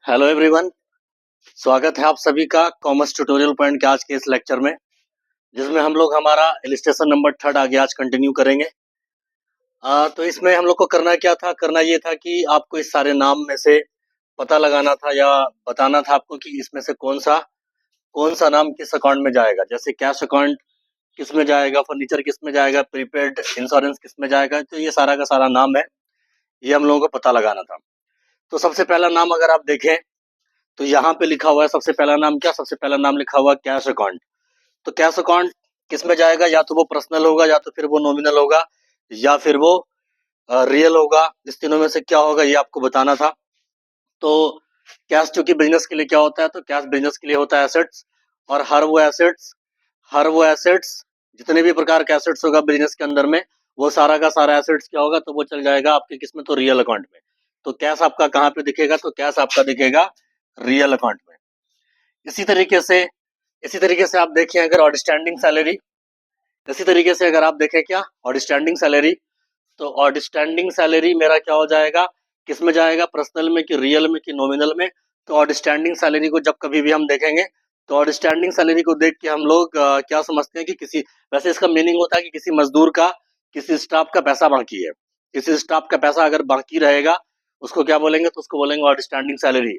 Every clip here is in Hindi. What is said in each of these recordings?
Hello everyone. स्वागत है आप सभी का कॉमर्स ट्यूटोरियल पॉइंट के आज के इस लेक्चर में, जिसमें हम लोग हमारा इलस्ट्रेशन नंबर 3 आगे आज कंटिन्यू करेंगे। तो इसमें हम लोग को करना ये था कि आपको इस सारे नाम में से पता लगाना था या बताना था आपको कि इसमें से कौन सा नाम किस अकाउंट में जाएगा। जैसे कैश अकाउंट किस में जाएगा, फर्नीचर किस में जाएगा, प्रीपेड इंश्योरेंस किस में जाएगा। तो ये सारा का सारा नाम है, ये हम लोगों को पता लगाना था। तो सबसे पहला नाम अगर आप देखें तो यहाँ पे लिखा हुआ है सबसे पहला नाम क्या, सबसे पहला नाम लिखा हुआ है कैश अकाउंट। तो कैश अकाउंट किस में जाएगा, या तो वो पर्सनल होगा, या तो फिर वो नॉमिनल होगा, या फिर वो रियल होगा। इस तीनों में से क्या होगा ये आपको बताना था। तो कैश चूंकि बिजनेस के लिए क्या होता है, तो कैश बिजनेस के लिए होता है एसेट्स, और हर वो एसेट्स जितने भी प्रकार के एसेट्स होगा बिजनेस के अंदर में, वो सारा का सारा एसेट्स क्या होगा, तो वो चल जाएगा आपके किस में, तो रियल अकाउंट में। तो कैश आपका कहाँ पे दिखेगा, तो कैश आपका दिखेगा रियल अकाउंट में। इसी तरीके से आप देखें अगर आउटस्टैंडिंग सैलरी, इसी तरीके से अगर आप देखें क्या आउटस्टैंडिंग सैलरी, तो आउटस्टैंडिंग सैलरी मेरा क्या हो जाएगा, किस में जाएगा, पर्सनल में कि रियल में कि नॉमिनल में। तो आउटस्टैंडिंग सैलरी को जब कभी भी हम देखेंगे तो आउटस्टैंडिंग सैलरी को देख के हम लोग क्या समझते हैं कि किसी, वैसे इसका मीनिंग होता है कि किसी मजदूर का, किसी स्टाफ का पैसा बाकी है। किसी स्टाफ का पैसा अगर बाकी रहेगा उसको क्या बोलेंगे, तो उसको बोलेंगे आउटस्टैंडिंग सैलरी।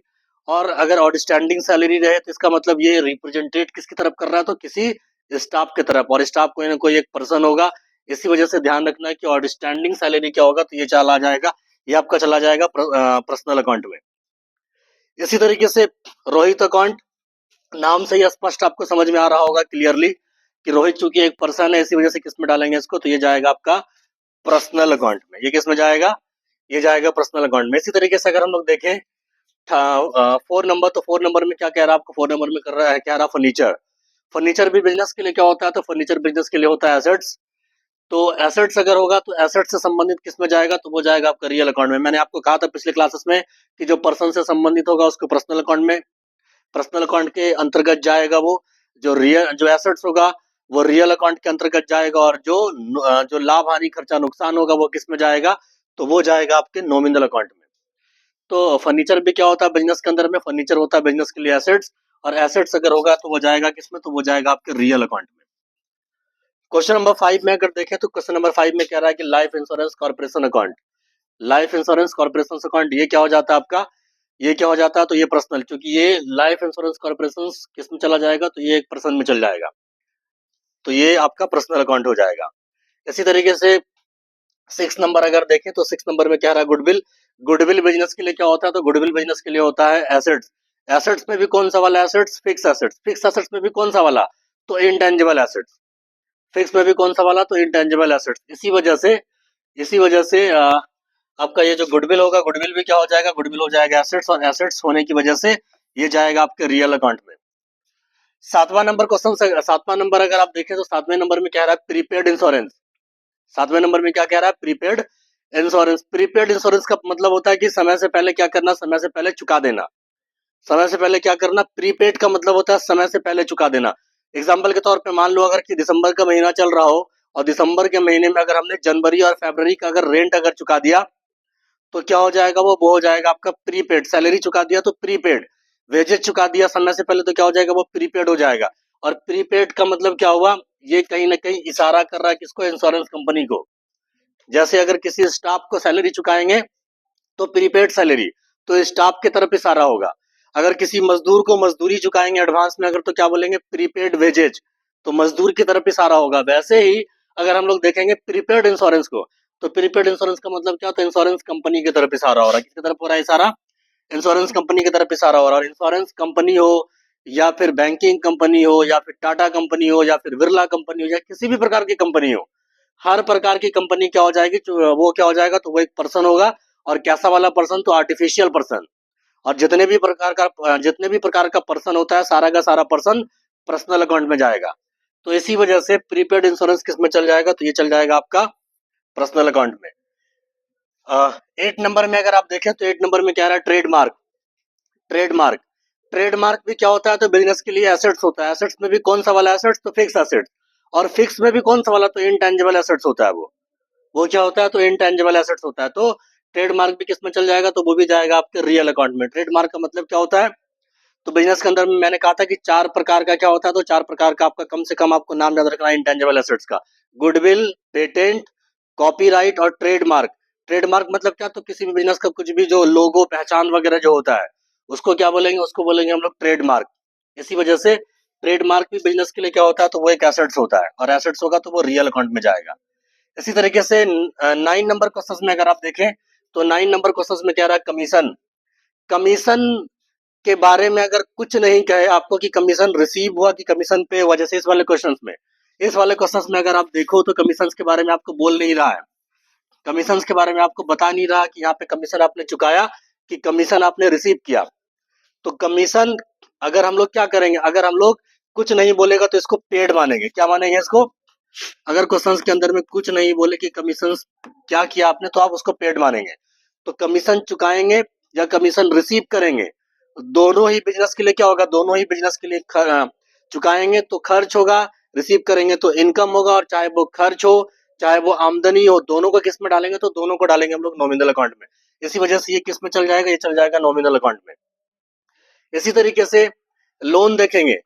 और अगर आउटस्टैंडिंग सैलरी रहे तो इसका मतलब ये रिप्रेजेंटेट किसकी तरफ कर रहा है, तो किसी स्टाफ की तरफ, और स्टाफ कोई ना कोई एक पर्सन होगा। इसी वजह से ध्यान रखना है कि आउटस्टैंडिंग सैलरी क्या होगा, तो ये चला जाएगा, ये आपका चला जाएगा पर्सनल अकाउंट में। इसी तरीके से रोहित अकाउंट, नाम से ही स्पष्ट आपको समझ में आ रहा होगा क्लियरली कि रोहित चूंकि एक पर्सन है, इसी वजह से किस में डालेंगे इसको, तो ये जाएगा आपका पर्सनल अकाउंट में। ये किस में जाएगा, ये जाएगा पर्सनल अकाउंट में। इसी तरीके से अगर हम लोग देखें 4 नंबर, तो 4 नंबर में क्या कह रहा है आपको, 4 नंबर में कर रहा है, कह रहा फर्नीचर। फर्नीचर भी बिजनेस के लिए क्या होता है, तो फर्नीचर बिजनेस के लिए होता है एसेट्स। तो एसेट्स अगर होगा तो एसेट से संबंधित किस में जाएगा, तो वो जाएगा आपका रियल अकाउंट में। मैंने आपको कहा था पिछले क्लासेस में कि जो पर्सन से संबंधित होगा उसको पर्सनल अकाउंट में, पर्सनल अकाउंट के अंतर्गत जाएगा वो। जो एसेट्स होगा वो रियल अकाउंट के अंतर्गत जाएगा, और जो लाभ हानि खर्चा नुकसान होगा वो किस में जाएगा, तो वो जाएगा आपके नॉमिनल अकाउंट में। तो फर्नीचर भी क्या होता है बिजनेस के अंदर में, फर्नीचर होता है बिजनेस के लिए एसेट्स, और एसेट्स अगर होगा तो वो जाएगा किसमें, तो वो जाएगा आपके रियल अकाउंट में। क्वेश्चन नंबर 5 में अगर देखें तो क्वेश्चन नंबर 5 में कह रहा है कि life insurance corporation account. Life insurance corporation account ये क्या हो जाता है आपका, ये क्या हो जाता है, तो ये पर्सनल, क्योंकि ये लाइफ इंश्योरेंस कॉर्पोरेशन किस में चला जाएगा, तो ये एक पर्सन में चल जाएगा, तो ये आपका पर्सनल अकाउंट हो जाएगा। इसी तरीके से 6 नंबर अगर देखें तो 6 नंबर में क्या रहा, गुडविल। गुडविल बिजनेस के लिए क्या होता है, तो गुडविल बिजनेस के लिए होता है एसेट्स। एसेट्स में भी कौन सा वाला assets, fix assets. Fix assets में भी कौन सा वाला, तो इंटेंजिबल एसेट्स। फिक्स में भी कौन सा वाला, तो इंटेंजिबल एसेट्स। इसी वजह से आपका ये जो गुडविल होगा, गुडविल भी क्या हो जाएगा, गुडविल हो जाएगा एसेट्स, और एसेट्स होने की वजह से ये जाएगा आपके रियल अकाउंट में। 7वां नंबर अगर आप देखें तो 7वें नंबर में क्या रहा है, प्रीपेड इंश्योरेंस। 7वें नंबर में क्या कह रहा है, प्रीपेड इंश्योरेंस। प्रीपेड इंश्योरेंस का मतलब होता है कि समय से पहले क्या करना, समय से पहले चुका देना। समय से पहले क्या करना, प्रीपेड का मतलब होता है समय से पहले चुका देना। एग्जाम्पल के तौर पे मान लो अगर कि दिसंबर का महीना चल रहा हो, और दिसंबर के महीने में अगर हमने जनवरी और फरवरी का अगर रेंट अगर चुका दिया, तो क्या हो जाएगा, वो हो जाएगा आपका प्रीपेड। सैलरी चुका दिया तो प्रीपेड, वेजेस चुका दिया समय से पहले तो क्या हो जाएगा, वो प्रीपेड हो जाएगा। और प्रीपेड का मतलब क्या हुआ, ये कहीं ना कहीं इशारा कर रहा है किसको, इंश्योरेंस कंपनी को। जैसे अगर किसी स्टाफ को सैलरी चुकाएंगे तो प्रीपेड सैलरी, तो स्टाफ की तरफ इशारा होगा। अगर किसी मजदूर को मजदूरी चुकाएंगे एडवांस में अगर, तो क्या बोलेंगे, प्रीपेड वेजेज, तो मजदूर की तरफ इशारा होगा। वैसे ही अगर हम लोग देखेंगे प्रीपेड इंश्योरेंस को, तो प्रीपेड इंश्योरेंस का मतलब क्या होता है, इंश्योरेंस कंपनी की तरफ इशारा हो रहा है। किसकी तरफ हो रहा है इशारा, इंश्योरेंस कंपनी की तरफ इशारा हो रहा है। और इंश्योरेंस कंपनी हो, या फिर बैंकिंग कंपनी हो, या फिर टाटा कंपनी हो, या फिर बिरला कंपनी हो, या किसी भी प्रकार की कंपनी हो, हर प्रकार की कंपनी क्या हो जाएगी, वो क्या हो जाएगा, तो वो एक पर्सन होगा। और कैसा वाला पर्सन, तो आर्टिफिशियल पर्सन। और जितने भी प्रकार का पर्सन होता है, सारा का सारा पर्सन पर्सनल अकाउंट में जाएगा। तो इसी वजह से प्रीपेड इंश्योरेंस किस में चल जाएगा, तो ये चल जाएगा आपका पर्सनल अकाउंट में। 8 नंबर में अगर आप देखें तो 8 नंबर में क्या रहा है, ट्रेडमार्क। ट्रेडमार्क, ट्रेडमार्क भी क्या होता है, तो बिजनेस के लिए एसेट्स होता है। एसेट्स में भी कौन सा वाला एसेट्स, तो फिक्स एसेट्स। और फिक्स में भी कौन सा वाला, तो इंटेंजिबल एसेट्स होता है वो क्या होता है, तो इंटेंजिबल एसेट्स होता है। तो ट्रेडमार्क भी किस में चल जाएगा, तो वो भी जाएगा आपके रियल अकाउंट में। ट्रेडमार्क का मतलब क्या होता है, तो बिजनेस के अंदर में मैंने कहा था कि 4 प्रकार का क्या होता है, तो 4 प्रकार का आपका कम से कम आपको नाम याद रखना है इंटेंजिबल एसेट्स का। गुडविल, पेटेंट, कॉपीराइट और ट्रेडमार्क। ट्रेडमार्क मतलब क्या, तो किसी भी बिजनेस का कुछ भी जो लोगो, पहचान वगैरह जो होता है, उसको क्या बोलेंगे, उसको बोलेंगे हम लोग ट्रेडमार्क। इसी वजह से ट्रेडमार्क भी बिजनेस के लिए क्या होता है, तो वो एक एसेट्स होता है, और एसेट्स होगा तो वो रियल अकाउंट में जाएगा। इसी तरीके से 9 नंबर क्वेश्चन में अगर आप देखें, तो 9 नंबर क्वेश्चन में कह रहा है कमीशन। कमीशन के बारे में अगर कुछ नहीं कहे आपको कि कमीशन रिसीव हुआ कि कमीशन पे हुआ, जैसे इस वाले क्वेश्चंस में अगर आप देखो तो कमीशन के बारे में आपको बोल नहीं रहा है, कमीशन के बारे में आपको बता नहीं रहा कि यहाँ पे कमीशन आपने चुकाया कि कमीशन आपने रिसीव किया। तो कमीशन अगर हम लोग क्या करेंगे, अगर हम लोग कुछ नहीं बोलेगा तो इसको पेड मानेंगे। क्या मानेंगे इसको, अगर क्वेश्चंस के अंदर में कुछ नहीं बोले कि कमीशन क्या किया आपने, तो आप उसको पेड मानेंगे। तो कमीशन चुकाएंगे या कमीशन रिसीव करेंगे, दोनों ही बिजनेस के लिए क्या होगा, दोनों ही बिजनेस के लिए चुकाएंगे तो खर्च होगा, रिसीव करेंगे तो इनकम होगा, और चाहे वो खर्च हो चाहे वो आमदनी हो, दोनों को किस में डालेंगे, तो दोनों को डालेंगे हम लोग नॉमिनल अकाउंट में। इसी वजह से ये किस में चल जाएगा, ये चल जाएगा नॉमिनल अकाउंट में। इसी तरीके से लोन देखेंगे,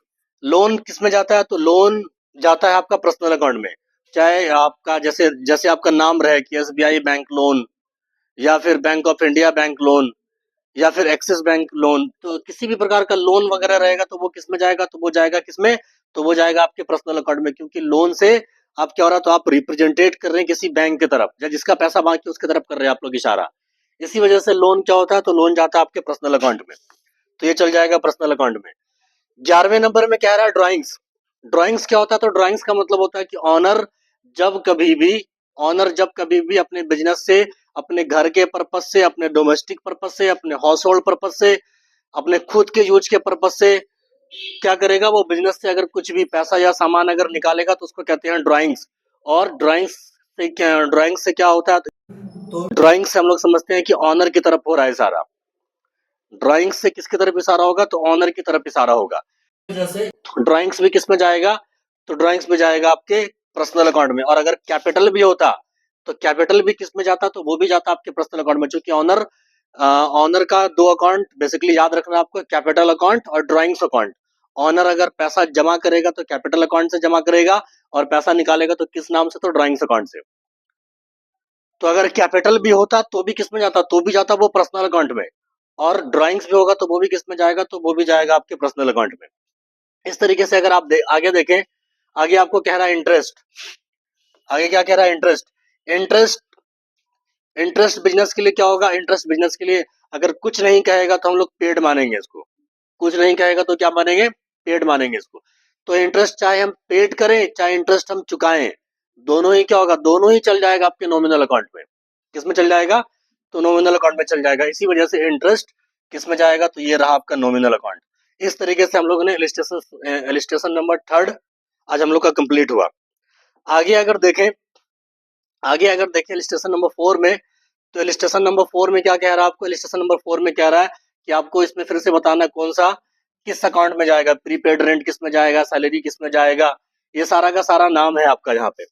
लोन किस में जाता है, तो लोन जाता है आपका पर्सनल अकाउंट में। चाहे आपका जैसे जैसे आपका नाम रहे कि एसबीआई बैंक लोन, या फिर bank of India bank loan, या फिर एक्सिस बैंक लोन, तो किसी भी प्रकार का लोन वगैरह रहेगा तो वो किस में जाएगा, तो वो जाएगा किस में, तो वो जाएगा आपके पर्सनल अकाउंट में। क्योंकि लोन से आप क्या हो रहा है, तो आप रिप्रेजेंटेट कर रहे हैं किसी बैंक की तरफ, या जिसका पैसा बाकी उसकी तरफ कर रहे हैं आप लोग इशारा। इसी वजह से लोन क्या होता है, तो लोन जाता है आपके पर्सनल अकाउंट में, तो ये चल जाएगा पर्सनल अकाउंट में। 11वें नंबर में कह रहा है ड्राइंग्स। ड्राइंग्स क्या होता है, तो ड्राइंग्स का मतलब होता है कि जब कभी भी ऑनर जब कभी भी अपने बिजनेस से, अपने घर के पर्पज से, अपने डोमेस्टिक पर्पज से, अपने हाउस होल्ड पर्पज से, अपने खुद के यूज के पर्पज से क्या करेगा, वो बिजनेस से अगर कुछ भी पैसा या सामान अगर निकालेगा तो उसको कहते हैं ड्राइंग्स। और ड्राइंग्स से क्या होता है, तो ड्राइंग से हम लोग समझते हैं कि ऑनर की तरफ हो रहा है सारा। ड्राइंग्स से किसकी तरफ इशारा होगा, तो ऑनर की तरफ इशारा होगा। जैसे ड्राइंग्स भी किस में जाएगा, तो ड्राइंग्स में जाएगा आपके पर्सनल अकाउंट में। और अगर कैपिटल भी होता तो कैपिटल भी किस में जाता, तो वो भी जाता आपके पर्सनल अकाउंट में। क्योंकि ऑनर का 2 अकाउंट बेसिकली याद रखना आपको, कैपिटल अकाउंट और ड्राइंग्स अकाउंट। ऑनर अगर पैसा जमा करेगा तो कैपिटल अकाउंट से जमा करेगा, और पैसा निकालेगा तो किस नाम से, तो ड्राइंग्स अकाउंट से। तो अगर कैपिटल भी होता तो भी किस में जाता, तो भी जाता वो पर्सनल अकाउंट में। और ड्राइंग्स भी होगा तो वो भी किस में जाएगा, तो वो भी जाएगा आपके पर्सनल अकाउंट में। इस तरीके से अगर आप आगे देखें, आगे आपको कह रहा है इंटरेस्ट। आगे क्या कह रहा है, इंटरेस्ट। इंटरेस्ट इंटरेस्ट बिजनेस के लिए क्या होगा, इंटरेस्ट बिजनेस के लिए अगर कुछ नहीं कहेगा तो हम लोग पेड मानेंगे इसको। कुछ नहीं कहेगा तो क्या मानेंगे, पेड मानेंगे इसको। तो इंटरेस्ट चाहे हम पेड करें चाहे इंटरेस्ट हम चुकाएं, दोनों ही क्या होगा, दोनों ही चल जाएगा आपके नॉमिनल अकाउंट में। किस में चल जाएगा, तो नॉमिनल अकाउंट में चल जाएगा। इसी वजह से इंटरेस्ट किस में जाएगा, तो ये रहा आपका नॉमिनल अकाउंट। इस तरीके से हम लोगों ने इलिस्ट्रेशन नंबर 3 आज हम लोग का कंप्लीट हुआ। आगे अगर देखें इलिस्ट्रेशन नंबर 4 में, तो इलिस्ट्रेशन नंबर 4 में क्या कह रहा है आपको, इलिस्ट्रेशन नंबर 4 में कह रहा है कि आपको इसमें फिर से बताना कौन सा किस अकाउंट में जाएगा, प्रीपेड रेंट किस में जाएगा, सैलरी किस में जाएगा, ये सारा का सारा नाम है आपका यहाँ पे।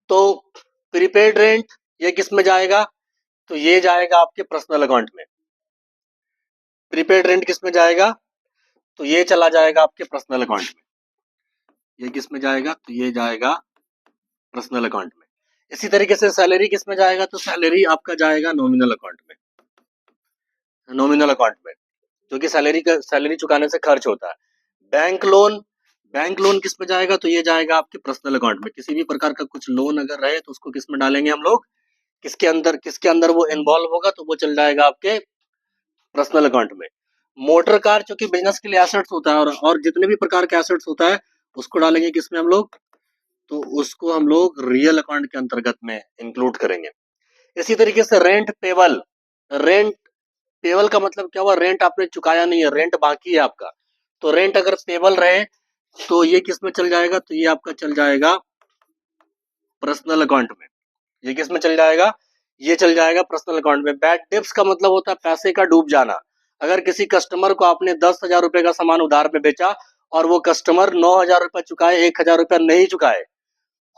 तो प्रीपेड रेंट ये किस में जाएगा, तो ये जाएगा आपके पर्सनल अकाउंट में। प्रीपेड रेंट किस में जाएगा, तो ये चला जाएगा आपके पर्सनल अकाउंट में। ये किस में जाएगा, तो ये जाएगा पर्सनल अकाउंट में। इसी तरीके से सैलरी किस में जाएगा, तो सैलरी आपका जाएगा नॉमिनल अकाउंट में। नॉमिनल अकाउंट में, क्योंकि सैलरी चुकाने से खर्च होता है। बैंक लोन किस में जाएगा, तो ये जाएगा आपके पर्सनल अकाउंट में। किसी भी प्रकार का कुछ लोन अगर रहे तो उसको किस में डालेंगे हम लोग, किसके अंदर वो इन्वॉल्व होगा, तो वो चल जाएगा आपके पर्सनल अकाउंट में। मोटर कार जो कि बिजनेस के लिए एसेट्स होता है, और जितने भी प्रकार के एसेट्स होता है उसको डालेंगे किसमें हम लोग, तो उसको हम लोग रियल अकाउंट के अंतर्गत में इंक्लूड करेंगे। इसी तरीके से रेंट पेबल का मतलब क्या हुआ, रेंट आपने चुकाया नहीं है, रेंट बाकी है आपका। तो रेंट अगर पेबल रहे तो ये किस में चल जाएगा, तो ये आपका चल जाएगा पर्सनल अकाउंट में। ये किस में चल जाएगा, ये चल जाएगा पर्सनल अकाउंट में। बैड डेब्ट्स का मतलब होता है पैसे का डूब जाना। अगर किसी कस्टमर को आपने 10,000 रुपए का सामान उधार में बेचा और वो कस्टमर 9,000 रुपए चुकाए, 1,000 रुपया नहीं चुकाए,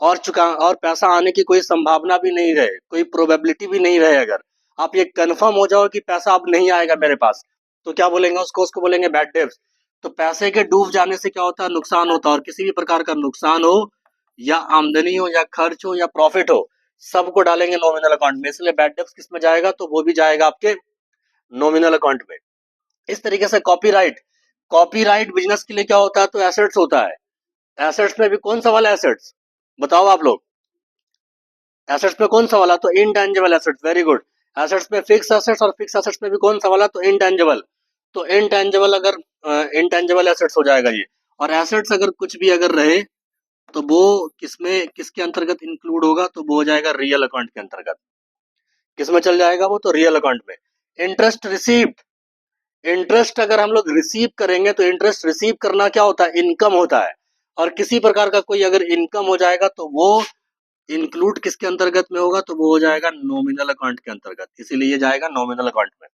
और पैसा आने की कोई संभावना भी नहीं रहे, कोई प्रोबेबिलिटी भी नहीं रहे, अगर आप ये कंफर्म हो जाओ कि पैसा अब नहीं आएगा मेरे पास, तो क्या बोलेंगे उसको बोलेंगे बैड डेब्ट्स। तो पैसे के डूब जाने से क्या होता है, नुकसान होता है, और किसी भी प्रकार का नुकसान हो या आमदनी हो या खर्च हो या प्रॉफिट हो, सबको डालेंगे नॉमिनल अकाउंट में। इसलिए बैड डेब्ट्स किस में जाएगा, तो वो भी जाएगा आपके नॉमिनल अकाउंट में। इस तरीके से कॉपीराइट बिजनेस के लिए क्या होता है, तो एसेट्स होता है। एसेट्स में भी कौन सा वाला एसेट्स, बताओ आप लोग, एसेट्स में कौन सा वाला, तो intangible assets, very good. Assets में फिक्स एसेट्स, और फिक्स एसेट्स में भी कौन सा वाला, तो इनटेंजिबल। तो इनटेंजिबल अगर इनटेंजिबल एसेट्स हो जाएगा ये। और एसेट्स अगर कुछ भी अगर रहे तो वो किसमें, किसके अंतर्गत इंक्लूड होगा, तो वो हो जाएगा रियल अकाउंट के अंतर्गत। किसमें चल जाएगा वो, तो रियल अकाउंट में। इंटरेस्ट रिसीव्ड, इंटरेस्ट अगर हम लोग रिसीव करेंगे तो इंटरेस्ट रिसीव करना क्या होता है, इनकम होता है। और किसी प्रकार का कोई अगर इनकम हो जाएगा तो वो इंक्लूड किसके अंतर्गत में होगा, तो वो हो जाएगा नॉमिनल अकाउंट के अंतर्गत, इसीलिए ये जाएगा नॉमिनल अकाउंट में।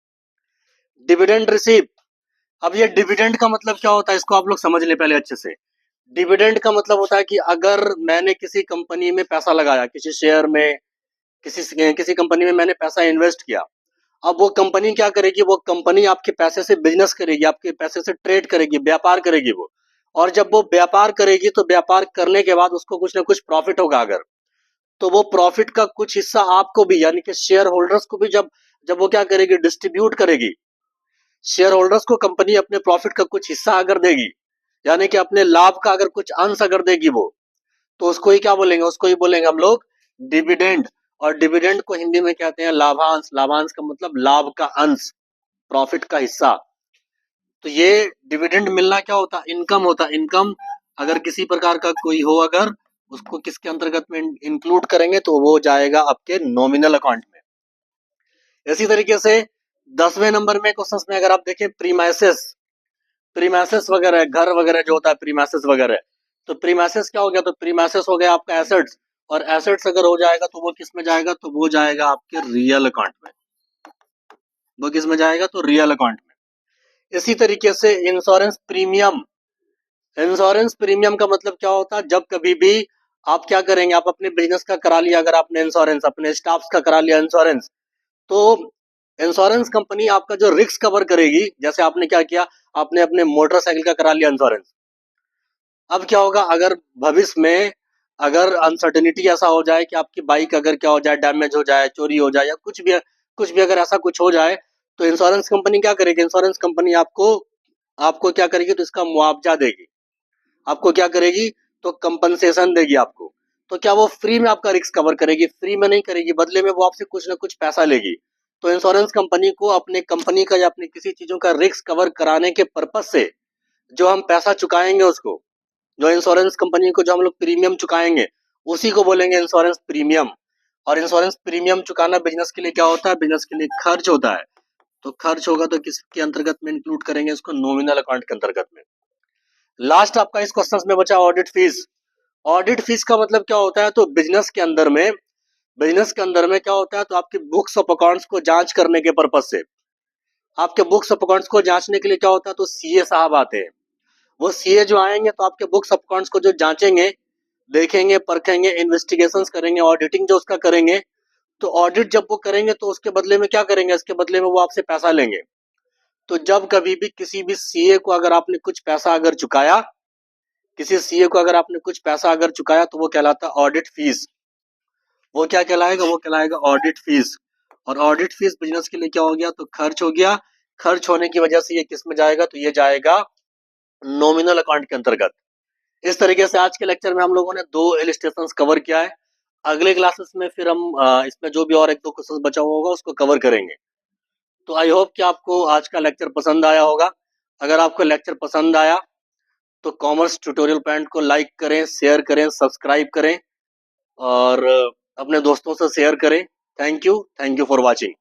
डिविडेंड रिसीव, अब ये डिविडेंड का मतलब क्या होता है, इसको आप लोग समझ ले पहले अच्छे से। डिविडेंड का मतलब होता है कि अगर मैंने किसी कंपनी में पैसा लगाया, किसी शेयर में, किसी कंपनी में मैंने पैसा इन्वेस्ट किया, अब वो कंपनी क्या करेगी, वो कंपनी आपके पैसे से बिजनेस करेगी, आपके पैसे से ट्रेड करेगी, व्यापार करेगी वो। और जब वो व्यापार करेगी तो व्यापार करने के बाद उसको कुछ ना कुछ प्रॉफिट होगा अगर, तो वो प्रॉफिट का कुछ हिस्सा आपको भी, यानी कि शेयर होल्डर्स को भी, जब जब वो क्या करेगी, डिस्ट्रीब्यूट करेगी, शेयर होल्डर्स को कंपनी अपने प्रॉफिट का कुछ हिस्सा अगर देगी, यानी कि अपने लाभ का अगर कुछ अंश अगर देगी वो, तो उसको ही क्या बोलेंगे, उसको ही बोलेंगे हम लोग डिविडेंड। और डिविडेंड को हिंदी में कहते हैं लाभांश। लाभांश का मतलब लाभ का अंश, प्रॉफिट का हिस्सा। तो ये डिविडेंड मिलना क्या होता है, इनकम होता है। इनकम अगर किसी प्रकार का कोई हो, अगर उसको किसके अंतर्गत में इंक्लूड करेंगे, तो वो जाएगा आपके नॉमिनल अकाउंट में। इसी तरीके से 10वें नंबर में क्वेश्चंस में अगर आप देखें, प्रीमाइसेस, प्रीमाइसेस वगैरह, घर वगैरह जो होता है, प्रीमाइसेस वगैरह, तो प्रीमाइसेस क्या हो गया, तो प्रीमाइसेस हो गया आपका एसेट्स। और एसेट्स अगर हो जाएगा तो वो किस में जाएगा, तो वो जाएगा आपके रियल अकाउंट में। वो किस में जाएगा, तो रियल अकाउंट में। इसी तरीके से इंश्योरेंस प्रीमियम, इंश्योरेंस प्रीमियम का मतलब क्या होता है, जब कभी भी आप क्या करेंगे, आप अपने बिजनेस का करा लिया, अगर आपने इंश्योरेंस, अपने स्टाफ का करा लिया इंश्योरेंस, तो इंश्योरेंस कंपनी आपका जो रिस्क कवर करेगी, जैसे आपने क्या किया, आपने अपने मोटरसाइकिल का करा लिया इंश्योरेंस। अब क्या होगा, अगर भविष्य में अगर अनसर्टेनिटी ऐसा हो जाए कि आपकी बाइक अगर क्या हो जाए, डैमेज हो जाए, चोरी हो जाए, या कुछ भी अगर ऐसा कुछ हो जाए, तो इंश्योरेंस कंपनी क्या करेगी, इंश्योरेंस कंपनी आपको आपको क्या करेगी, तो इसका मुआवजा देगी। आपको क्या करेगी, तो कंपनसेशन देगी आपको। तो क्या वो फ्री में आपका रिस्क कवर करेगी, फ्री में नहीं करेगी, बदले में वो आपसे कुछ ना कुछ पैसा लेगी। तो इंश्योरेंस कंपनी को अपने कंपनी का या अपनी किसी चीजों का रिस्क कवर कराने के पर्पज से जो हम पैसा चुकाएंगे, उसको, जो इंश्योरेंस कंपनी को जो हम लोग प्रीमियम चुकाएंगे, उसी को बोलेंगे इंश्योरेंस प्रीमियम। और इंश्योरेंस प्रीमियम चुकाना बिजनेस के लिए क्या होता है, बिजनेस के लिए खर्च होता है। तो खर्च होगा तो किसके अंतर्गत में इंक्लूड करेंगे, इसको नॉमिनल अकाउंट के अंतर्गत में। लास्ट आपका इस क्वेश्चन में बचा ऑडिट फीस। ऑडिट फीस का मतलब क्या होता है, तो बिजनेस के अंदर में क्या होता है, तो आपके बुक्स ऑफ अकाउंट्स को जांच करने के पर्पज से, आपके बुक्स ऑफ अकाउंट्स को जांचने के लिए क्या होता है, तो सीए साहब आते हैं। वो सीए जो आएंगे तो आपके बुक्स ऑफ अकाउंट्स को जो जांचेंगे, देखेंगे, परखेंगे, इन्वेस्टिगेशंस करेंगे, ऑडिटिंग जो उसका करेंगे। तो ऑडिट जब वो करेंगे तो उसके बदले में क्या करेंगे, इसके बदले में वो आपसे पैसा लेंगे। तो जब कभी भी किसी भी सीए को अगर आपने कुछ पैसा अगर चुकाया, किसी सीए को अगर आपने कुछ पैसा अगर चुकाया, तो वो कहलाता है ऑडिट फीस। वो क्या कहलाएगा, वो कहलाएगा ऑडिट फीस। और ऑडिट फीस बिजनेस के लिए क्या हो गया, तो खर्च हो गया। खर्च होने की वजह से ये किस में जाएगा, तो ये जाएगा नॉमिनल अकाउंट के अंतर्गत। इस तरीके से आज के लेक्चर में हम लोगों ने 2 इलस्ट्रेशंस कवर किया है। अगले क्लासेस में फिर हम इसमें जो भी और 1-2 क्वेश्चन बचा हुआ होगा उसको कवर करेंगे। तो आई होप कि आपको आज का लेक्चर पसंद आया होगा। अगर आपको लेक्चर पसंद आया तो कॉमर्स ट्यूटोरियल पॉइंट को लाइक करें, शेयर करें, सब्सक्राइब करें, और अपने दोस्तों से शेयर करें। Thank you for watching.